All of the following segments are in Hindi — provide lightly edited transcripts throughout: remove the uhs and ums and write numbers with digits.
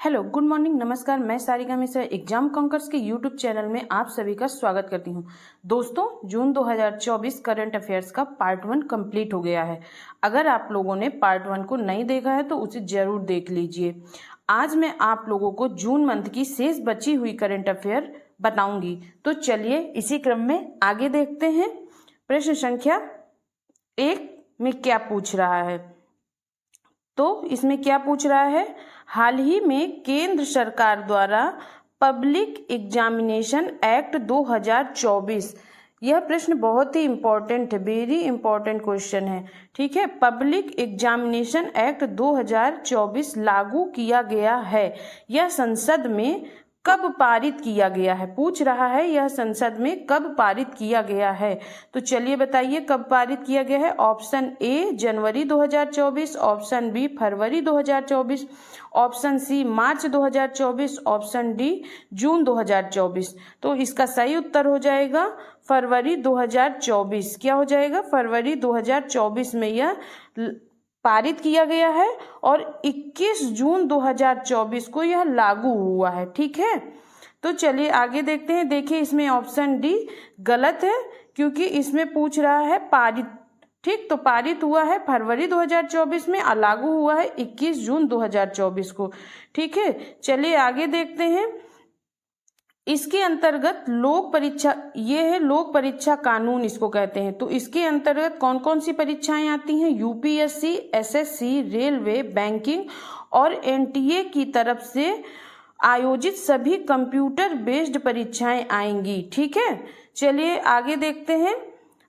हेलो, गुड मॉर्निंग, नमस्कार। मैं सारिका मिश्रा एग्जाम कॉन्कर्स के यूट्यूब चैनल में आप सभी का स्वागत करती हूं। दोस्तों, जून 2024 करंट अफेयर्स का पार्ट 1 कंप्लीट हो गया है। अगर आप लोगों ने पार्ट 1 को नहीं देखा है तो उसे जरूर देख लीजिए। आज मैं आप लोगों को जून मंथ की शेष बची हुई करंट अफेयर बताऊंगी। तो चलिए इसी क्रम में आगे देखते हैं। प्रश्न संख्या 1 में क्या पूछ रहा है, तो इसमें क्या पूछ रहा है, हाल ही में केंद्र सरकार द्वारा पब्लिक एग्जामिनेशन एक्ट 2024, यह प्रश्न बहुत ही इंपॉर्टेंट है, वेरी इंपॉर्टेंट क्वेश्चन है। ठीक है, पब्लिक एग्जामिनेशन एक्ट 2024 लागू किया गया है। यह संसद में कब पारित किया गया है, पूछ रहा है यह संसद में कब पारित किया गया है। तो चलिए बताइए कब पारित किया गया है। ऑप्शन ए जनवरी 2024, ऑप्शन बी फरवरी 2024, ऑप्शन सी मार्च 2024, ऑप्शन डी जून 2024। तो इसका सही उत्तर हो जाएगा फरवरी 2024। क्या हो जाएगा, फरवरी 2024 में यह पारित किया गया है और 21 जून 2024 को यह लागू हुआ है। ठीक है, तो चलिए आगे देखते हैं। देखिए इसमें ऑप्शन डी गलत है क्योंकि इसमें पूछ रहा है पारित। ठीक, तो पारित हुआ है फरवरी 2024 में और लागू हुआ है 21 जून 2024 को। ठीक है, चलिए आगे देखते हैं। इसके अंतर्गत लोक परीक्षा, ये है लोक परीक्षा कानून इसको कहते हैं। तो इसके अंतर्गत कौन कौन सी परीक्षाएं आती हैं, यूपीएससी, एसएससी, रेलवे, बैंकिंग और एनटीए की तरफ से आयोजित सभी कंप्यूटर बेस्ड परीक्षाएं आएंगी। ठीक है, चलिए आगे देखते हैं।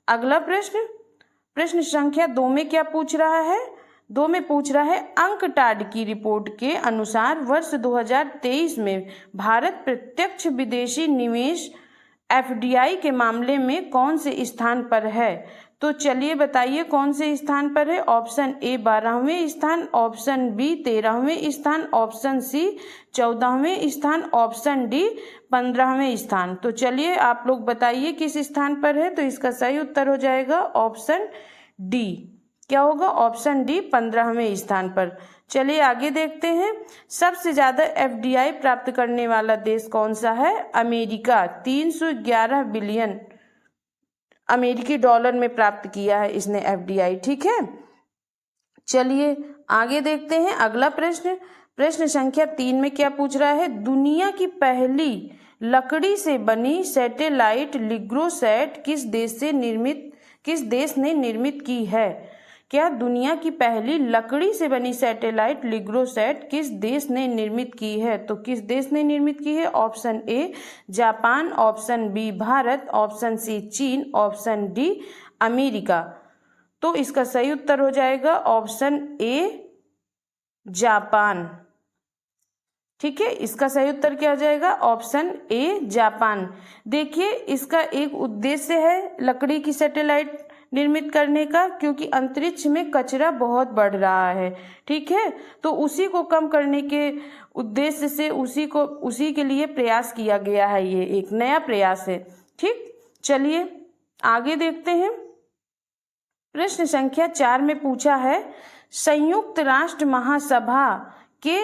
अगला प्रश्न संख्या 2 में क्या पूछ रहा है, 2 में पूछ रहा है अंकटाड की रिपोर्ट के अनुसार वर्ष 2023 में भारत प्रत्यक्ष विदेशी निवेश एफडीआई के मामले में कौन से स्थान पर है। तो चलिए बताइए कौन से स्थान पर है। ऑप्शन ए 12वें स्थान, ऑप्शन बी 13वें स्थान, ऑप्शन सी 14वें स्थान, ऑप्शन डी 15वें स्थान। तो चलिए आप लोग बताइए किस स्थान पर है। तो इसका सही उत्तर हो जाएगा ऑप्शन डी। क्या होगा, ऑप्शन डी 15वें स्थान पर। चलिए आगे देखते हैं। सबसे ज्यादा एफडीआई प्राप्त करने वाला देश कौन सा है, अमेरिका। 311 बिलियन अमेरिकी डॉलर में प्राप्त किया है इसने एफडीआई। ठीक है, चलिए आगे देखते हैं। अगला प्रश्न संख्या 3 में क्या पूछ रहा है, दुनिया की पहली लकड़ी से बनी सैटेलाइट लिग्रोसैट किस देश ने निर्मित की है। क्या दुनिया की पहली लकड़ी से बनी सैटेलाइट लिग्रोसैट किस देश ने निर्मित की है। तो किस देश ने निर्मित की है। Option A Japan, option B Bharat, option C चीन, ऑप्शन डी अमेरिका। तो इसका सही उत्तर हो जाएगा ऑप्शन ए जापान। ठीक है, इसका सही उत्तर क्या हो जाएगा, ऑप्शन ए जापान। देखिए इसका एक उद्देश्य है लकड़ी की सैटेलाइट निर्मित करने का, क्योंकि अंतरिक्ष में कचरा बहुत बढ़ रहा है। ठीक है, तो उसी को कम करने के उद्देश्य से उसी के लिए प्रयास किया गया है, ये एक नया प्रयास है। ठीक, चलिए आगे देखते हैं। प्रश्न संख्या 4 में पूछा है संयुक्त राष्ट्र महासभा के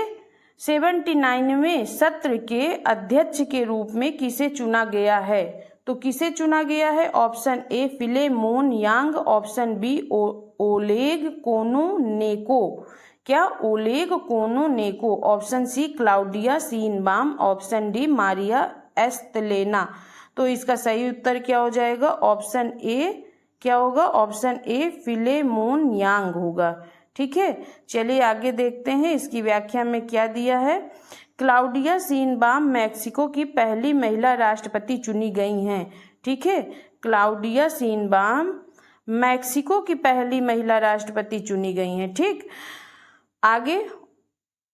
79वें सत्र के अध्यक्ष के रूप में किसे चुना गया है। तो किसे चुना गया है। Option A Philemon Yang, option B Oleg Kononenko. क्या Oleg Kononenko, option C Claudia Sheinbaum, option D Maria Estelena. तो इसका सही उत्तर क्या हो जाएगा, ऑप्शन ए क्या होगा, ऑप्शन ए फिलेमोन यांग होगा। ठीक है, चलिए आगे देखते हैं इसकी व्याख्या में क्या दिया है। क्लाउडिया सीनबाम मैक्सिको की पहली महिला राष्ट्रपति चुनी गई हैं। ठीक है, क्लाउडिया सीनबाम मैक्सिको की पहली महिला राष्ट्रपति चुनी गई हैं। ठीक, आगे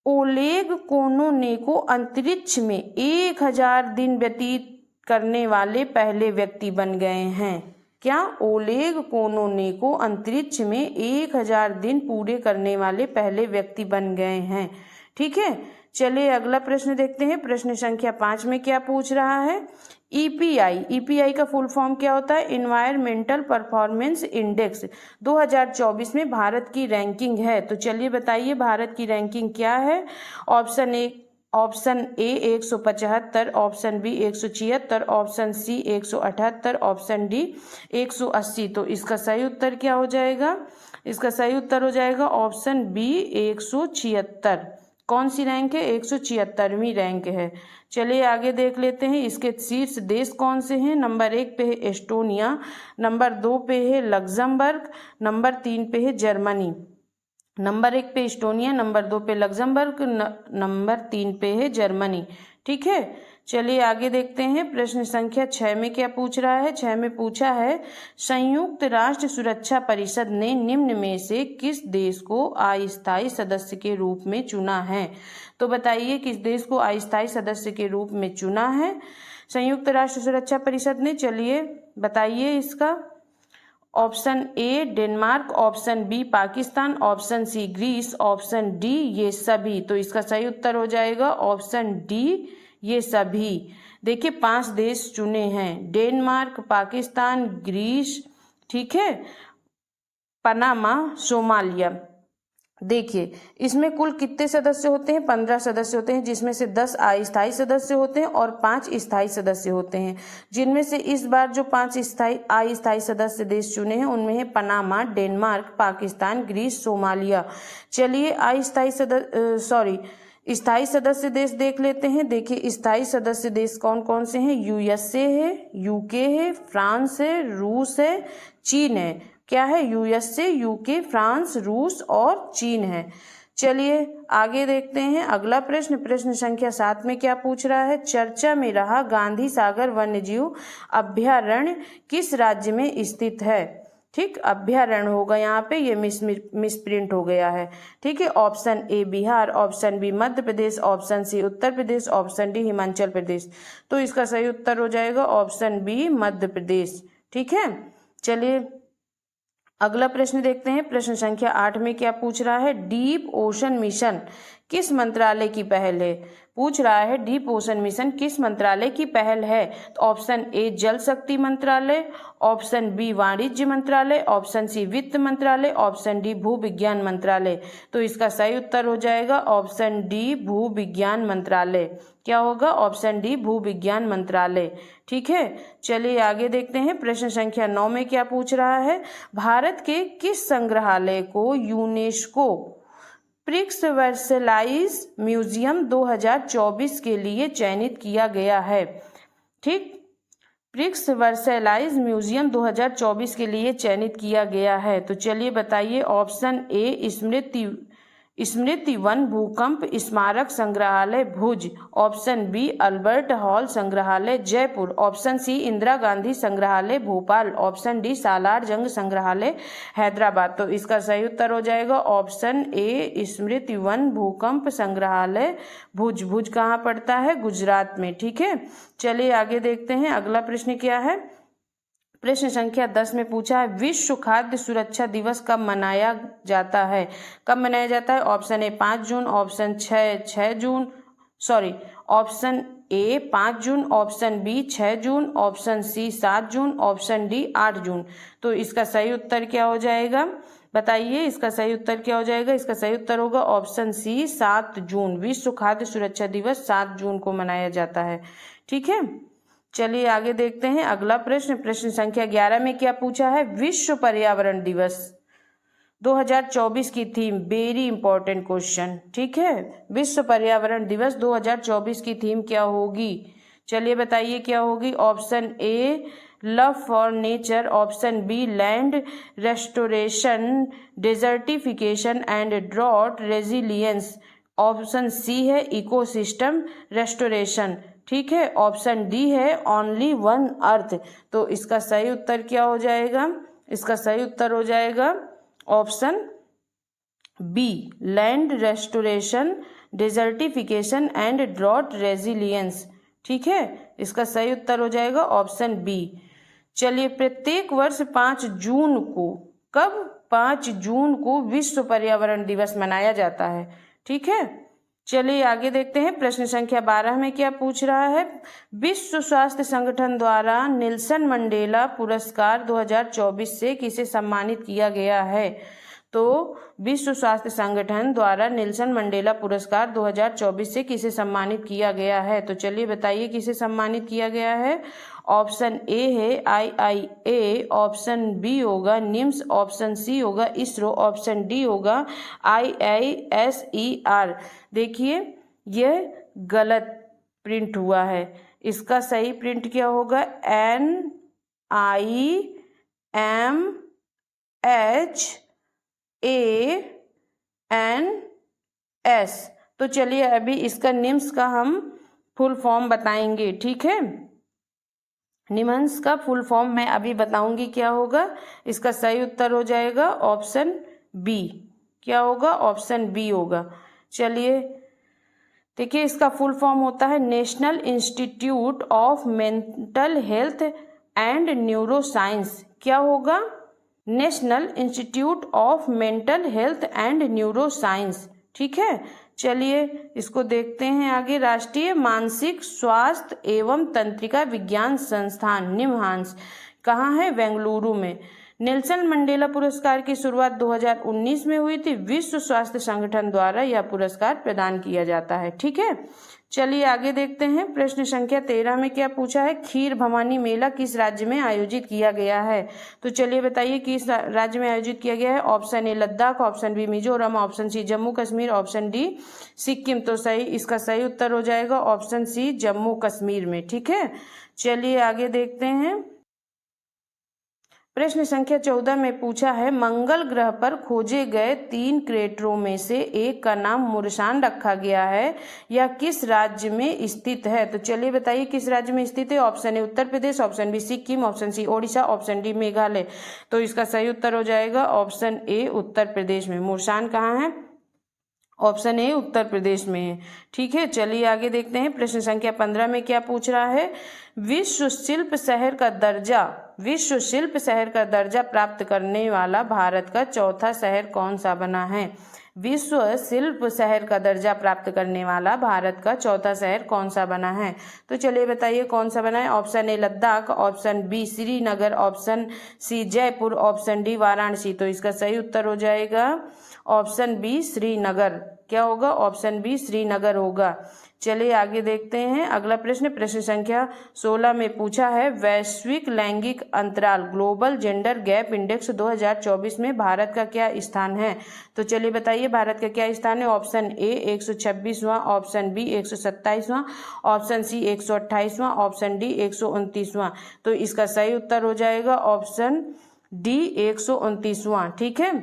ओलेग कोनोनेको अंतरिक्ष में 1000 दिन व्यतीत करने वाले पहले व्यक्ति बन गए हैं। क्या ओलेग कोनोनेको अंतरिक्ष में 1000 दिन पूरे करने वाले पहले व्यक्ति बन गए हैं। ठीक है, चलिए अगला प्रश्न देखते हैं। प्रश्न संख्या 5 में क्या पूछ रहा है, ईपीआई का फुल फॉर्म क्या होता है, इन्वायरमेंटल परफॉर्मेंस इंडेक्स 2024 में भारत की रैंकिंग है। तो चलिए बताइए भारत की रैंकिंग क्या है। Option A option A 175, option B 176, option C 178, option D 180। तो इसका सही उत्तर क्या हो जाएगा? इसका सही उत्तर हो जाएगा ऑप्शन बी 176। कौन सी रैंक है? 176वीं रैंक है। चलिए आगे देख लेते हैं इसके शीर्ष देश कौन से हैं। नंबर 1 पे है एस्टोनिया, नंबर 2 पे है लग्जमबर्ग, नंबर 3 पे है जर्मनी। नंबर 1 पे एस्टोनिया, नंबर 2 पे लग्जमबर्ग, नंबर 3 पे है जर्मनी। ठीक है, चलिए आगे देखते हैं प्रश्न संख्या 6 में क्या पूछ रहा है। 6 में पूछा है संयुक्त राष्ट्र सुरक्षा परिषद ने निम्न में से किस देश को अस्थायी सदस्य के रूप में चुना है? तो बताइए किस देश को अस्थायी सदस्य के रूप में चुना है संयुक्त राष्ट्र सुरक्षा परिषद ने? चलिए बताइए इसका। Option A Denmark, option B Pakistan, option C Greece, option D ये सभी। तो इसका सही उत्तर हो जाएगा ऑप्शन डी ये सभी। देखिए 5 देश चुने हैं, डेनमार्क, पाकिस्तान, ग्रीस, ठीक है, पनामा, सोमालिया। देखिए इसमें कुल कितने सदस्य होते हैं? 15 सदस्य होते हैं, जिसमें से 10 अस्थायी सदस्य होते हैं और 5 स्थायी सदस्य होते हैं। जिनमें से इस बार जो 5 अस्थायी सदस्य देश चुने हैं उनमें है Panama, Denmark, Pakistan, Greece, Somalia. चलिए स्थायी सदस्य देश देख लेते हैं। देखिए स्थायी सदस्य देश कौन कौन से हैं? यूएसए है, यूके है, फ्रांस है, रूस है, चीन है। क्या है? यूएसए, यूके, फ्रांस, रूस और चीन है। चलिए आगे देखते हैं अगला प्रश्न। प्रश्न संख्या 7 में क्या पूछ रहा है? चर्चा में रहा गांधी सागर वन्यजीव अभ्यारण्य किस राज्य में स्थित है? ठीक, अभ्यारण्य होगा यहाँ पे, ये मिसप्रिंट हो गया है। ठीक है, option A Bihar, option B Madhya Pradesh, option C Uttar Pradesh, option D Himachal Pradesh. तो इसका सही उत्तर हो जाएगा ऑप्शन बी मध्य प्रदेश। ठीक है, चलिए अगला प्रश्न देखते हैं। प्रश्न संख्या 8 में क्या पूछ रहा है? डीप ओशन मिशन किस मंत्रालय की पहल है? पूछ रहा है डीप ओशन मिशन किस मंत्रालय की पहल है? तो ऑप्शन ए जल शक्ति मंत्रालय, ऑप्शन बी वाणिज्य मंत्रालय, ऑप्शन सी वित्त मंत्रालय, ऑप्शन डी भू विज्ञान मंत्रालय। तो इसका सही उत्तर हो जाएगा ऑप्शन डी भू विज्ञान मंत्रालय। क्या होगा? ऑप्शन डी भू विज्ञान मंत्रालय। ठीक है, चलिए आगे देखते हैं। प्रश्न संख्या 9 में क्या पूछ रहा है? भारत के किस संग्रहालय को यूनेस्को प्रिक्स वर्सलाइज म्यूजियम 2024 के लिए चयनित किया गया है? ठीक, प्रिक्स वर्सलाइज म्यूजियम 2024 के लिए चयनित किया गया है। तो चलिए बताइए। ऑप्शन ए स्मृति वन भूकंप स्मारक संग्रहालय भुज, ऑप्शन बी अल्बर्ट हॉल संग्रहालय जयपुर, ऑप्शन सी इंदिरा गांधी संग्रहालय भोपाल, ऑप्शन डी सालार जंग संग्रहालय हैदराबाद। तो इसका सही उत्तर हो जाएगा ऑप्शन ए स्मृति वन भूकंप संग्रहालय भुज। भुज कहाँ पड़ता है? गुजरात में। ठीक है, चलिए आगे देखते हैं अगला प्रश्न क्या है। प्रश्न संख्या 10 में पूछा है विश्व खाद्य सुरक्षा दिवस कब मनाया जाता है? कब मनाया जाता है? Option A 5 June, option option A 5 June, option B 6 June, option C 7 June, option D 8 June. तो इसका सही उत्तर क्या हो जाएगा? बताइए इसका सही उत्तर क्या हो जाएगा? इसका सही उत्तर होगा ऑप्शन सी 7 जून। विश्व खाद्य सुरक्षा दिवस 7 जून को मनाया जाता है। ठीक है, चलिए आगे देखते हैं अगला प्रश्न। प्रश्न संख्या 11 में क्या पूछा है? विश्व पर्यावरण दिवस 2024 की थीम, वेरी इंपॉर्टेंट क्वेश्चन। ठीक है, विश्व पर्यावरण दिवस 2024 की थीम क्या होगी? चलिए बताइए क्या होगी। Option A love for nature, option B land restoration, desertification and drought resilience, option C है इकोसिस्टम रेस्टोरेशन। ठीक है, ऑप्शन डी है ओनली वन अर्थ। तो इसका सही उत्तर क्या हो जाएगा? इसका सही उत्तर हो जाएगा option B land restoration, desertification and drought resilience. ठीक है, इसका सही उत्तर हो जाएगा ऑप्शन बी। चलिए प्रत्येक वर्ष 5 जून को, कब? 5 जून को विश्व पर्यावरण दिवस मनाया जाता है। ठीक है, चलिए आगे देखते हैं। प्रश्न संख्या 12 में क्या पूछ रहा है? विश्व स्वास्थ्य संगठन द्वारा नेल्सन मंडेला पुरस्कार 2024 से किसे सम्मानित किया गया है? तो विश्व स्वास्थ्य संगठन द्वारा नेल्सन मंडेला पुरस्कार 2024 से किसे सम्मानित किया गया है? तो चलिए बताइए किसे सम्मानित किया गया है। ऑप्शन ए है IIA, ऑप्शन बी होगा निम्स, ऑप्शन सी होगा इसरो, ऑप्शन डी होगा IISER। देखिए यह गलत प्रिंट हुआ है, इसका सही प्रिंट क्या होगा? NIMHANS। तो चलिए अभी इसका निम्स का हम फुल फॉर्म बताएंगे, ठीक है। निम्स का फुल फॉर्म मैं अभी बताऊंगी क्या होगा। इसका सही उत्तर हो जाएगा ऑप्शन बी। क्या होगा? ऑप्शन बी होगा। चलिए देखिए इसका फुल फॉर्म होता है national institute of mental health and neuro science. क्या होगा? National institute of mental health and neuro science, ठीक है। चलिए इसको देखते हैं आगे। राष्ट्रीय मानसिक स्वास्थ्य एवं तंत्रिका विज्ञान संस्थान निम्हांस कहाँ है? बेंगलुरु में। नेल्सन मंडेला पुरस्कार की शुरुआत 2019 में हुई थी। विश्व स्वास्थ्य संगठन द्वारा यह पुरस्कार प्रदान किया जाता है, ठीक है। चलिए आगे देखते हैं। प्रश्न संख्या 13 में क्या पूछा है? खीर भवानी मेला किस राज्य में आयोजित किया गया है? तो चलिए बताइए किस राज्य में आयोजित किया गया है। Option A Ladakh, option B Mizoram, option C Jammu Kashmir, option D Sikkim. तो सही इसका सही उत्तर हो जाएगा ऑप्शन सी जम्मू कश्मीर में, ठीक है। चलिए आगे देखते हैं। प्रश्न संख्या 14 में पूछा है मंगल ग्रह पर खोजे गए 3 क्रेटरों में से एक का नाम मुर्शान रखा गया है। यह किस राज्य में स्थित है? तो चलिए बताइए किस राज्य में स्थित है। Option A Uttar Pradesh, option B Sikkim, option C Odisha, option D Meghalaya. तो इसका सही उत्तर हो जाएगा ऑप्शन ए उत्तर प्रदेश में। मुर्शान कहाँ है? ऑप्शन ए उत्तर प्रदेश में है, ठीक है। चलिए आगे देखते हैं। प्रश्न संख्या 15 में क्या पूछ रहा है? विश्व शिल्प शहर का दर्जा प्राप्त करने वाला भारत का चौथा शहर कौन सा बना है? विश्व शिल्प शहर का दर्जा प्राप्त करने वाला भारत का चौथा शहर कौन सा बना है? तो चलिए बताइए कौन सा बना है। Option A Ladakh, option B Srinagar, option C Jaipur, option D Varanasi. तो इसका सही उत्तर हो जाएगा ऑप्शन बी श्रीनगर। क्या होगा? ऑप्शन बी श्रीनगर होगा। चलिए आगे देखते हैं अगला प्रश्न। प्रश्न संख्या 16 में पूछा है वैश्विक लैंगिक अंतराल ग्लोबल जेंडर गैप इंडेक्स 2024 में भारत का क्या स्थान है? तो चलिए बताइए भारत का क्या स्थान है। ऑप्शन ए 126वां, ऑप्शन बी 127वां, ऑप्शन सी 128वां, ऑप्शन डी 129वां। तो इसका सही उत्तर हो जाएगा ऑप्शन डी 129वां, ठीक है।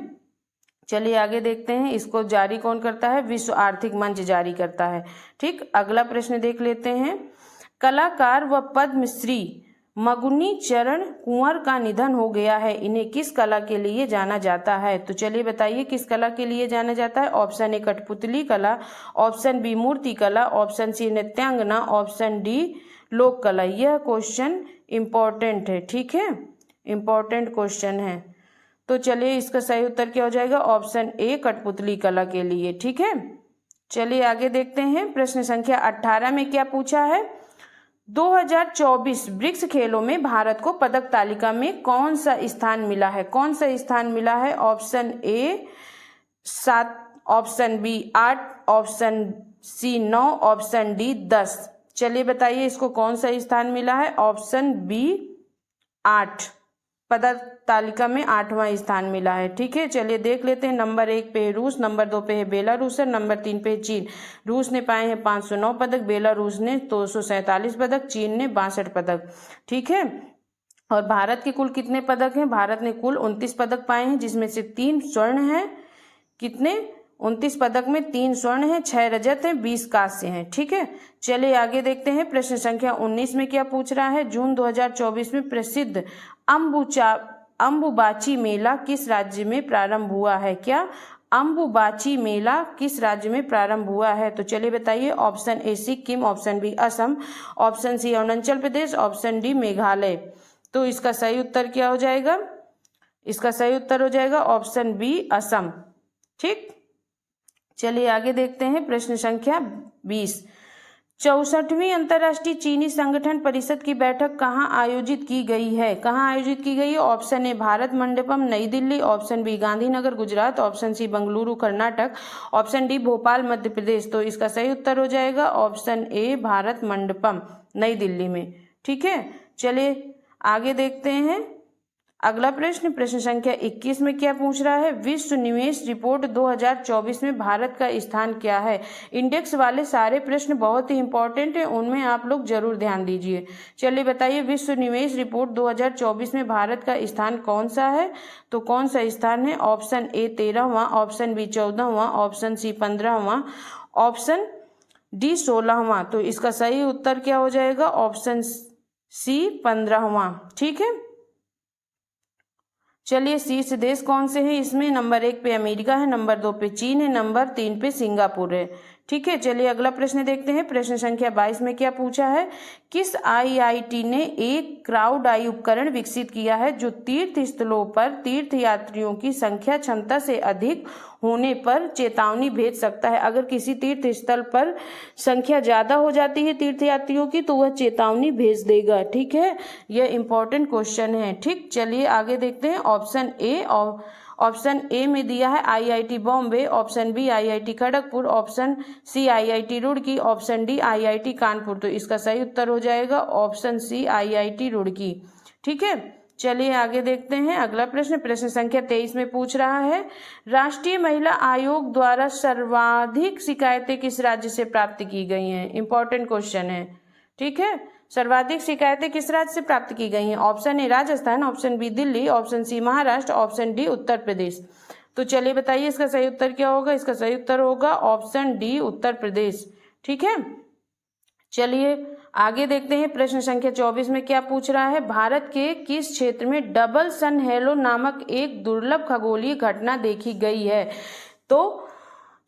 चलिए आगे देखते हैं। इसको जारी कौन करता है? विश्व आर्थिक मंच जारी करता है, ठीक। अगला प्रश्न देख लेते हैं। कलाकार व पद्मश्री मगुनी चरण कुंवर का निधन हो गया है। इन्हें किस कला के लिए जाना जाता है? तो चलिए बताइए किस कला के लिए जाना जाता है। ऑप्शन ए कठपुतली कला, ऑप्शन बी मूर्ति कला, ऑप्शन सी नृत्यांगना, ऑप्शन डी लोक कला। यह क्वेश्चन इम्पोर्टेंट है, ठीक है, इम्पोर्टेंट क्वेश्चन है। तो चलिए इसका सही उत्तर क्या हो जाएगा? ऑप्शन ए कठपुतली कला के लिए, ठीक है। चलिए आगे देखते हैं। प्रश्न संख्या 18 में क्या पूछा है? 2024 ब्रिक्स खेलों में भारत को पदक तालिका में कौन सा स्थान मिला है? कौन सा स्थान मिला है? Option A 7, option B 8, option C 9, option D 10। चलिए बताइए इसको कौन सा स्थान मिला है। ऑप्शन बी 8, पदक तालिका में 8वां स्थान मिला है, ठीक है। चलिए देख लेते हैं। नंबर 1 पे है रूस, नंबर 2 पे है बेलारूस, नंबर 3 पे है चीन। रूस ने पाए हैं 509 पदक, बेलारूस ने 247 पदक, चीन ने 62 पदक, ठीक है। और भारत के कुल कितने पदक हैं? भारत ने कुल 29 पदक पाए हैं, जिसमें से 3 स्वर्ण हैं। कितने? 29 पदक में 3 स्वर्ण हैं, 6 रजत हैं, 20 कांस्य हैं, ठीक है। चलिए आगे देखते हैं। प्रश्न संख्या 19 में क्या पूछ रहा है? जून 2024 में प्रसिद्ध अंबुबाची मेला किस राज्य में प्रारंभ हुआ है? क्या अंबुबाची मेला किस राज्य में प्रारंभ हुआ है? तो चलिए बताइए। Option A Sikkim, option B Assam, option C Arunachal Pradesh, option D Meghalaya. तो इसका सही उत्तर क्या हो जाएगा? इसका सही उत्तर हो जाएगा ऑप्शन बी असम, ठीक। चलिए आगे देखते हैं। प्रश्न संख्या 20 64वीं अंतर्राष्ट्रीय चीनी संगठन परिषद की बैठक कहाँ आयोजित की गई है? कहाँ आयोजित की गई है? ऑप्शन ए Bharat Mandapam New Delhi, option B Gandhinagar Gujarat, option C Bengaluru Karnataka, option D Bhopal Madhya Pradesh. तो इसका सही उत्तर हो जाएगा ऑप्शन ए भारत मंडपम नई दिल्ली में। ठीक है, चलिए आगे देखते हैं अगला प्रश्न। प्रश्न संख्या 21 में क्या पूछ रहा है? विश्व निवेश रिपोर्ट 2024 में भारत का स्थान क्या है? इंडेक्स वाले सारे प्रश्न बहुत ही इंपॉर्टेंट है, उनमें आप लोग जरूर ध्यान दीजिए। चलिए बताइए, विश्व निवेश रिपोर्ट 2024 में भारत का स्थान कौन सा है? तो कौन सा स्थान है? ऑप्शन ए 13वां, ऑप्शन बी 14वां, ऑप्शन सी 15वां, ऑप्शन डी 16वां। तो इसका सही उत्तर क्या हो जाएगा? ऑप्शन सी 15वां। ठीक है, चलिए शीर्ष देश कौन से हैं इसमें? नंबर 1 पे अमेरिका है, नंबर 2 पे चीन है, नंबर 3 पे सिंगापुर है। ठीक है, चलिए अगला प्रश्न देखते हैं। प्रश्न संख्या 22 में क्या पूछा है? किस आईआईटी ने एक क्राउड आई उपकरण विकसित किया है जो तीर्थ स्थलों पर तीर्थयात्रियों की संख्या क्षमता से अधिक होने पर चेतावनी भेज सकता है? अगर किसी तीर्थ स्थल पर संख्या ज्यादा हो जाती है तीर्थयात्रियों की तो वह चेतावनी भेज देगा। ठीक है, यह इंपॉर्टेंट क्वेश्चन है। ठीक, चलिए आगे देखते हैं। ऑप्शन ए और ऑप्शन ए में दिया है IIT Bombay, option B IIT Kharagpur, option C IIT Roorkee, option D IIT Kanpur. तो इसका सही उत्तर हो जाएगा ऑप्शन सी आईआईटी रुड़की। ठीक है, चलिए आगे देखते हैं अगला प्रश्न। प्रश्न संख्या 23 में पूछ रहा है, राष्ट्रीय महिला आयोग द्वारा सर्वाधिक शिकायतें किस राज्य से प्राप्त की गई हैं? इंपॉर्टेंट क्वेश्चन है। ठीक है, सर्वाधिक शिकायतें किस राज्य से प्राप्त की गई हैं? Option A Rajasthan, option B Delhi, option C Maharashtra, option D Uttar Pradesh. तो चलिए बताइए इसका सही उत्तर क्या होगा? इसका सही उत्तर होगा ऑप्शन डी उत्तर प्रदेश। ठीक है, चलिए आगे देखते हैं। प्रश्न संख्या 24 में क्या पूछ रहा है? भारत के किस क्षेत्र में डबल सन हेलो नामक एक दुर्लभ खगोलीय घटना देखी गई है? तो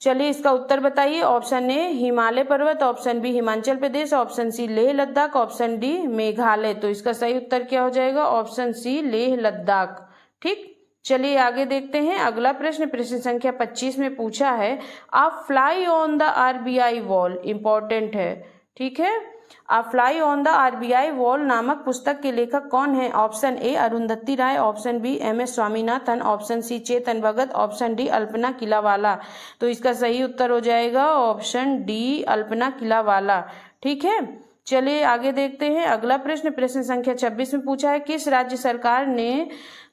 चलिए इसका उत्तर बताइए। ऑप्शन ए हिमालय पर्वत, option B Himachal Pradesh, option C Leh Ladakh, option D Meghalaya. तो इसका सही उत्तर क्या हो जाएगा? Option C Leh Ladakh. ठीक, चलिए आगे देखते हैं अगला प्रश्न। प्रश्न संख्या 25 में पूछा है, a fly on the RBI wall. Important है। ठीक है, a fly on the RBI wall नामक पुस्तक के लेखक कौन है? Option A Arundhati Roy, option B M S. Swaminathan, option C Chetan Bhagat, option D Alpana Killawala. तो इसका सही उत्तर हो जाएगा ऑप्शन डी अल्पना किलावाला। ठीक है, चलिए आगे देखते हैं अगला प्रश्न। प्रश्न संख्या 26 में पूछा है, किस राज्य सरकार ने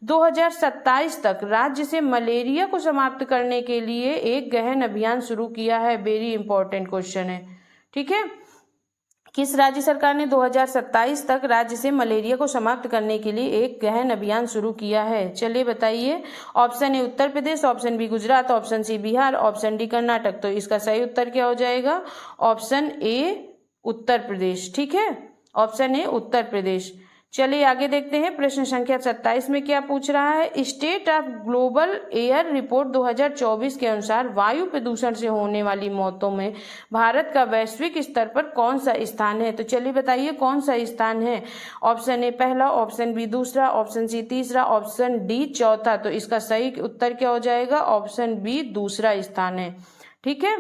2027 तक राज्य से मलेरिया को समाप्त करने के लिए एक गहन अभियान शुरू किया है? वेरी इंपॉर्टेंट क्वेश्चन है। ठीक है, किस राज्य सरकार ने 2027 तक राज्य से मलेरिया को समाप्त करने के लिए एक गहन अभियान शुरू किया है? चलिए बताइए। Option A Uttar Pradesh, option B Gujarat, option C Bihar, option D Karnataka. तो इसका सही उत्तर क्या हो जाएगा? Option A Uttar Pradesh. ठीक है, ऑप्शन ए उत्तर प्रदेश। चलिए आगे देखते हैं। प्रश्न संख्या 27 में क्या पूछ रहा है? State of global air report 2024 के अनुसार वायु प्रदूषण से होने वाली मौतों में भारत का वैश्विक स्तर पर कौन सा स्थान है? तो चलिए बताइए कौन सा स्थान है? ऑप्शन ए पहला, ऑप्शन बी दूसरा, ऑप्शन सी तीसरा, ऑप्शन डी चौथा। तो इसका सही उत्तर क्या हो जाएगा? ऑप्शन बी दूसरा स्थान है। ठीक है,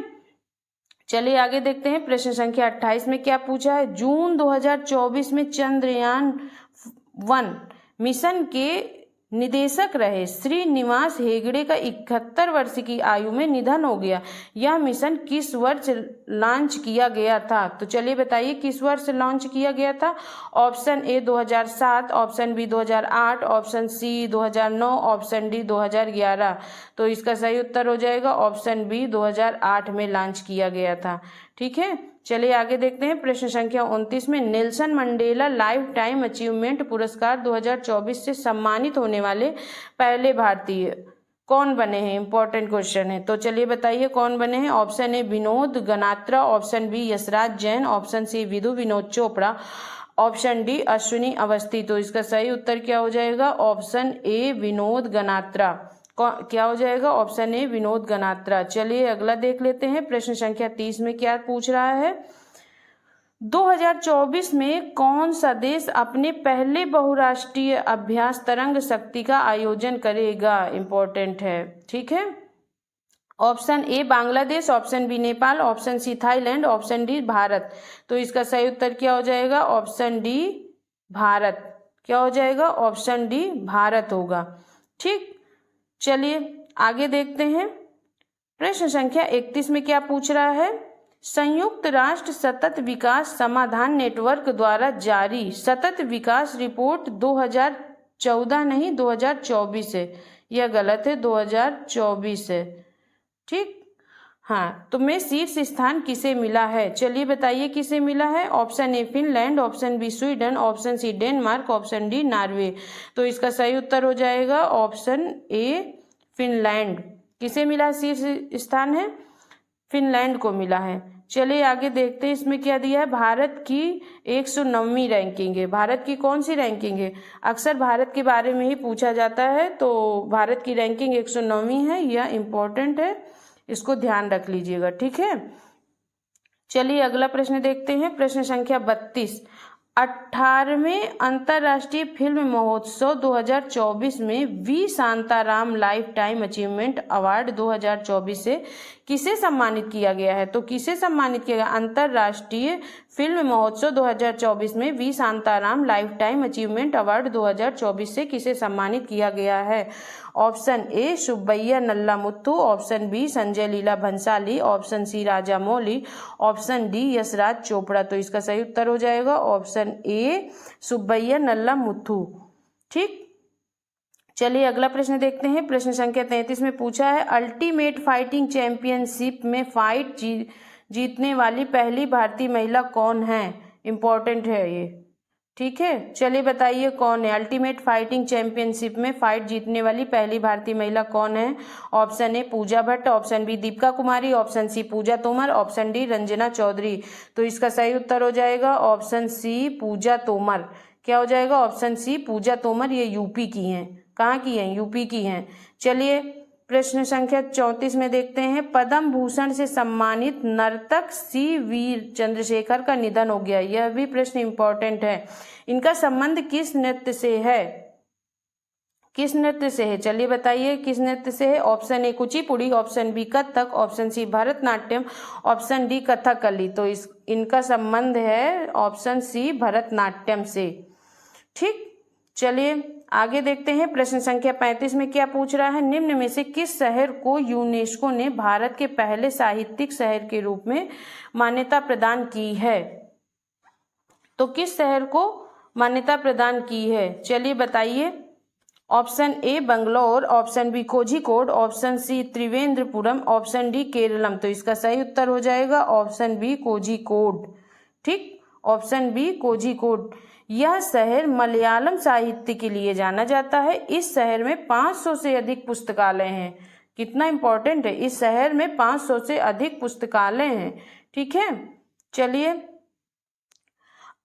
चलिए आगे देखते हैं। प्रश्न संख्या 28 में क्या पूछा है? जून 2024 में चंद्रयान 1 मिशन के निदेशक रहे श्रीनिवास हेगड़े का 71 वर्ष की आयु में निधन हो गया। यह मिशन किस वर्ष लॉन्च किया गया था? तो चलिए बताइए किस वर्ष लॉन्च किया गया था? Option A 2007, option B 2008, option C 2009, option D 2011। तो इसका सही उत्तर हो जाएगा ऑप्शन बी 2008 में लॉन्च किया गया था। ठीक है, चलिए आगे देखते हैं। प्रश्न संख्या 29 में Nelson Mandela life time achievement पुरस्कार 2024 से सम्मानित होने वाले पहले भारतीय कौन बने हैं? इंपॉर्टेंट क्वेश्चन है। तो चलिए बताइए कौन बने हैं? Option A Vinod Ganatra, option B Yashraj Jain, option C Vidhu Vinod Chopra, option D Ashwini Awasthi. तो इसका सही उत्तर क्या हो जाएगा? Option A Vinod Ganatra. क्या हो जाएगा? Option A Vinod Ganatra. चलिए अगला देख लेते हैं। प्रश्न संख्या 30 में क्या पूछ रहा है? 2024 में कौन सा देश अपने पहले बहुराष्ट्रीय अभ्यास तरंग शक्ति का आयोजन करेगा? इंपॉर्टेंट है। ठीक है, option A Bangladesh, option B Nepal, option C Thailand, option D Bharat. तो इसका सही उत्तर क्या हो जाएगा? Option D Bharat. क्या हो जाएगा? ऑप्शन डी भारत होगा। ठीक, चलिए आगे देखते हैं। प्रश्न संख्या 31 में क्या पूछ रहा है? संयुक्त राष्ट्र सतत विकास समाधान नेटवर्क द्वारा जारी सतत विकास रिपोर्ट 2014 नहीं 2024 है। यह गलत है, 2024 है। ठीक, हाँ, तो में शीर्ष स्थान किसे मिला है? चलिए बताइए किसे मिला है। Option A Finland, option B Sweden, option C Denmark, option D Norway. तो इसका सही उत्तर हो जाएगा ऑप्शन ए फिनलैंड। किसे मिला शीर्ष स्थान? है फिनलैंड को मिला है। चलिए आगे देखते हैं इसमें क्या दिया है। भारत की 109वीं रैंकिंग है। भारत की कौन सी रैंकिंग है? अक्सर भारत के बारे में ही पूछा जाता है, तो भारत की रैंकिंग 109वीं है। यह इम्पोर्टेंट है, इसको ध्यान रख लीजिएगा। ठीक है, चलिए अगला प्रश्न देखते हैं। प्रश्न संख्या 32। 18वें अंतर्राष्ट्रीय फिल्म महोत्सव 2024 में V Shantaram lifetime achievement award 2024 से किसे सम्मानित किया गया है? तो किसे सम्मानित किया गया? अंतर्राष्ट्रीय फिल्म महोत्सव 2024 में V Shantaram lifetime achievement award 2024 से किसे सम्मानित किया गया है? Option A Subbiah Nallamuthu, option B Sanjay Leela Bhansali, option C Rajamouli, option D Yashraj Chopra. तो इसका सही उत्तर हो जाएगा ऑप्शन ए सुब्बैया नल्ला मुथु। ठीक, चलिए अगला प्रश्न देखते हैं। प्रश्न संख्या 33 में पूछा है अल्टीमेट फाइटिंग चैंपियनशिप में फाइट जीतने वाली पहली भारतीय महिला कौन है? इंपॉर्टेंट है ये। ठीक है, चलिए बताइए कौन है? अल्टीमेट फाइटिंग चैंपियनशिप में फाइट जीतने वाली पहली भारतीय महिला कौन है? Option A Pooja Bhatt, option B Deepika Kumari, option C Pooja Tomar, option D Ranjana Chaudhary. तो इसका सही उत्तर हो जाएगा ऑप्शन सी पूजा तोमर। क्या हो जाएगा? Option C Pooja Tomar. ये यूपी की हैं। कहाँ की हैं? यूपी की हैं। चलिए प्रश्न संख्या 34 में देखते हैं। पद्म भूषण से सम्मानित नर्तक सी वी चंद्रशेखर का निधन हो गया। यह भी प्रश्न इंपॉर्टेंट है। इनका संबंध किस नृत्य से है? किस नृत्य से है? चलिए बताइए किस नृत्य से है। Option A Kuchipudi, option B Kathak, option C Bharatanatyam, option D Kathakali. तो इनका संबंध है ऑप्शन सी भरतनाट्यम से। ठीक, चलिए आगे देखते हैं। प्रश्न संख्या 35 में क्या पूछ रहा है? निम्न में से किस शहर को यूनेस्को ने भारत के पहले साहित्यिक शहर के रूप में मान्यता प्रदान की है? तो किस शहर को मान्यता प्रदान की है? चलिए बताइए। Option A Bangalore, option B Kozhikode, option C Trivandrapuram, option D Keralam. तो इसका सही उत्तर हो जाएगा ऑप्शन बी कोझिकोड। ठीक, ऑप्शन बी कोझिकोड। यह शहर मलयालम साहित्य के लिए जाना जाता है। इस शहर में 500 से अधिक पुस्तकालय हैं। कितना इंपॉर्टेंट है? इस शहर में 500 से अधिक पुस्तकालय हैं। ठीक है, चलिए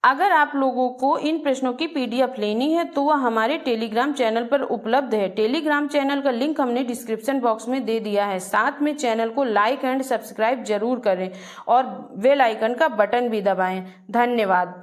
अगर आप लोगों को इन प्रश्नों की पीडीएफ लेनी है तो वह हमारे टेलीग्राम चैनल पर उपलब्ध है। टेलीग्राम चैनल का लिंक हमने डिस्क्रिप्शन बॉक्स में दे दिया है। साथ में चैनल को लाइक एंड सब्सक्राइब जरूर करें और बेल आइकन का बटन भी दबाएं। धन्यवाद।